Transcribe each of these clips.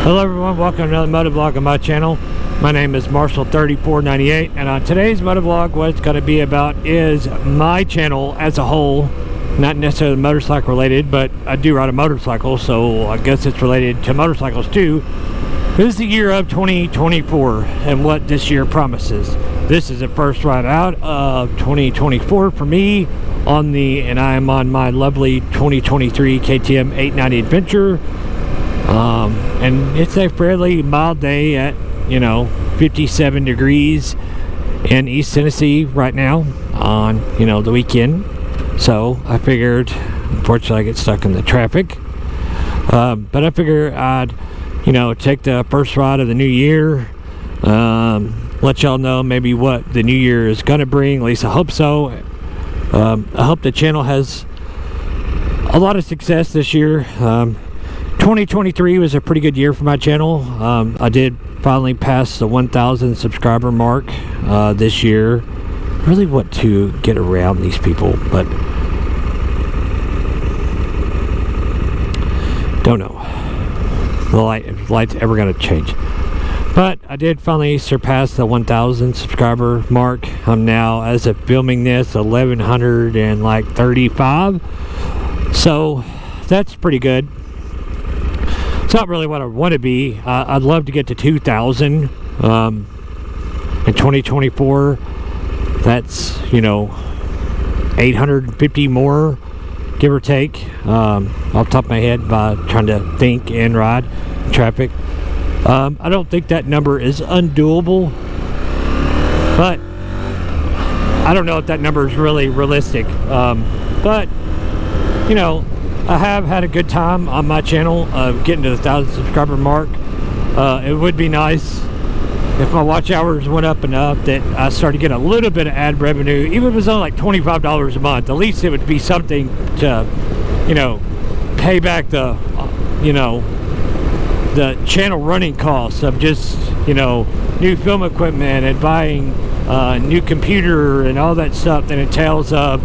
Hello everyone, welcome to another motovlog on my channel. My name is Marshall3498, and on today's motovlog what it's going to be about is my channel as a whole. Not necessarily motorcycle related, but I do ride a motorcycle, so I guess it's related to motorcycles too. This is the year of 2024 and what this year promises. This is the first ride out of 2024 for me and I am on my lovely 2023 KTM 890 Adventure. And it's a fairly mild day at 57 degrees in East Tennessee right now on the weekend. So I figured, unfortunately I get stuck in the traffic, but I figured I'd take the first ride of the new year, let y'all know maybe what the new year is gonna bring. At least I hope so. I hope the channel has a lot of success this year. 2023 was a pretty good year for my channel. I did finally pass the 1,000 subscriber mark this year. Really want to get around these people, but don't know the light's ever going to change. But I did finally surpass the 1,000 subscriber mark. I'm now, as of filming this, 1,135. So that's pretty good. It's not really what I want to be. I'd love to get to 2,000 in 2024. That's 850 more, give or take, off the top of my head by trying to think and ride traffic. I don't think that number is undoable, but I don't know if that number is really realistic. But I have had a good time on my channel getting to the 1,000 subscriber mark. It would be nice if my watch hours went up enough that I started getting a little bit of ad revenue, even if it was only like $25 a month. At least it would be something to pay back the the channel running costs of just new film equipment and buying new computer and all that stuff that entails of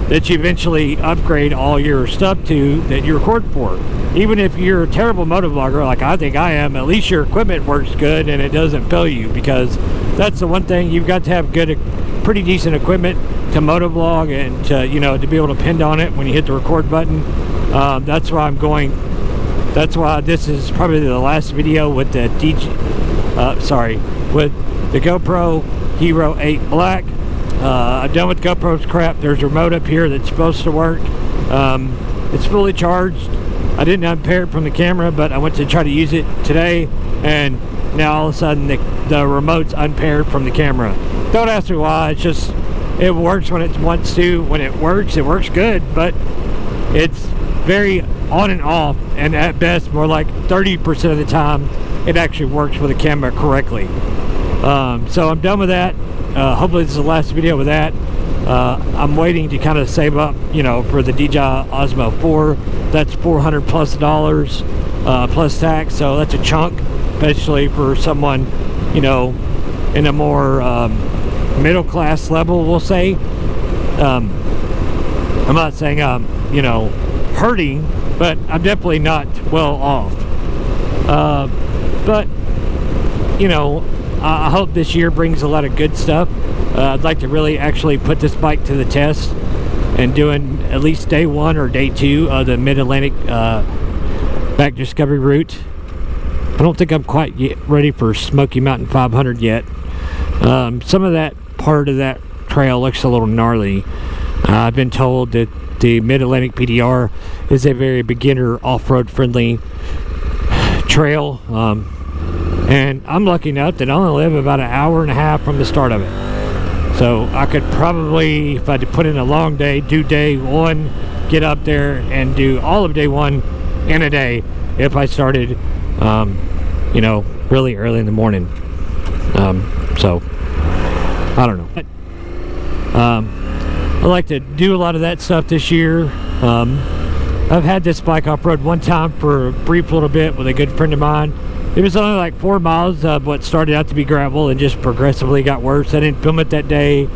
that you eventually upgrade all your stuff to that you record for. Even if you're a terrible motovlogger like I think I am, at least your equipment works good and it doesn't fail you, because that's the one thing. You've got to have pretty decent equipment to motovlog and to to be able to depend on it when you hit the record button. That's why that's why this is probably the last video with the with the GoPro Hero 8 Black. I'm done with GoPro's crap. There's a remote up here that's supposed to work. It's fully charged. I didn't unpair it from the camera, but I went to try to use it today, and now all of a sudden the remote's unpaired from the camera. Don't ask me why. It's just, it works when it wants to. When it works good, but it's very on and off, and at best more like 30% of the time it actually works with the camera correctly. So I'm done with that. Hopefully this is the last video with that. I'm waiting to kind of save up for the DJI Osmo 4. That's $400 plus plus tax, so that's a chunk, especially for someone in a more middle class level, we'll say. I'm not saying I'm hurting, but I'm definitely not well off. But I hope this year brings a lot of good stuff. I'd like to really actually put this bike to the test and doing at least day 1 or day 2 of the Mid-Atlantic back discovery route. I don't think I'm quite yet ready for Smoky Mountain 500 yet. Some of that part of that trail looks a little gnarly. I've been told that the Mid-Atlantic PDR is a very beginner off-road friendly trail. And I'm lucky enough that I only live about an hour and a half from the start of it. So I could probably, if I had to put in a long day, do day 1, get up there and do all of day 1 in a day if I started, really early in the morning. So, I don't know. But, I like to do a lot of that stuff this year. I've had this bike off-road one time for a brief little bit with a good friend of mine. It was only like 4 miles of what started out to be gravel and just progressively got worse. I didn't film it that day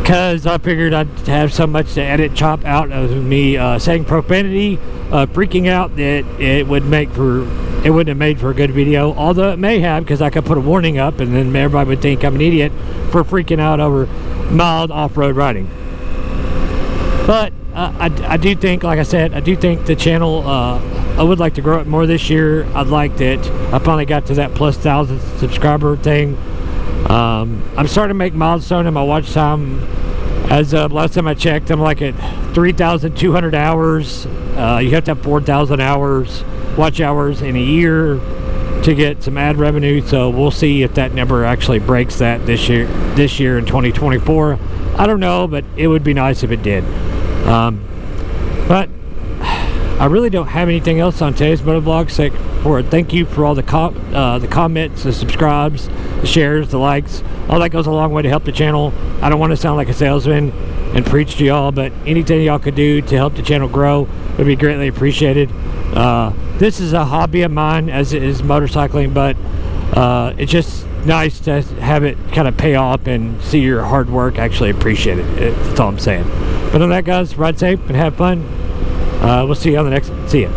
because I figured I'd have so much to edit, chop out of me saying profanity, freaking out, that it would make for it wouldn't have made for a good video, although it may have, because I could put a warning up and then everybody would think I'm an idiot for freaking out over mild off-road riding. But I do think, like I said, I do think the channel, I would like to grow it more this year. I'd like that I finally got to that plus 1,000 subscriber thing. I'm starting to make milestone in my watch time. As of last time I checked, I'm like at 3,200 hours. You have to have 4,000 hours, watch hours in a year to get some ad revenue. So we'll see if that number actually breaks that this year in 2024. I don't know, but it would be nice if it did. But I really don't have anything else on today's motovlog except for a thank you for all the comments, the subscribes, the shares, the likes. All that goes a long way to help the channel. I don't want to sound like a salesman and preach to y'all, but anything y'all could do to help the channel grow would be greatly appreciated. This is a hobby of mine, as it is motorcycling, but it's just nice to have it kind of pay off and see your hard work actually appreciated. That's all I'm saying. But on that, guys, ride safe and have fun. We'll see you on the next. See ya.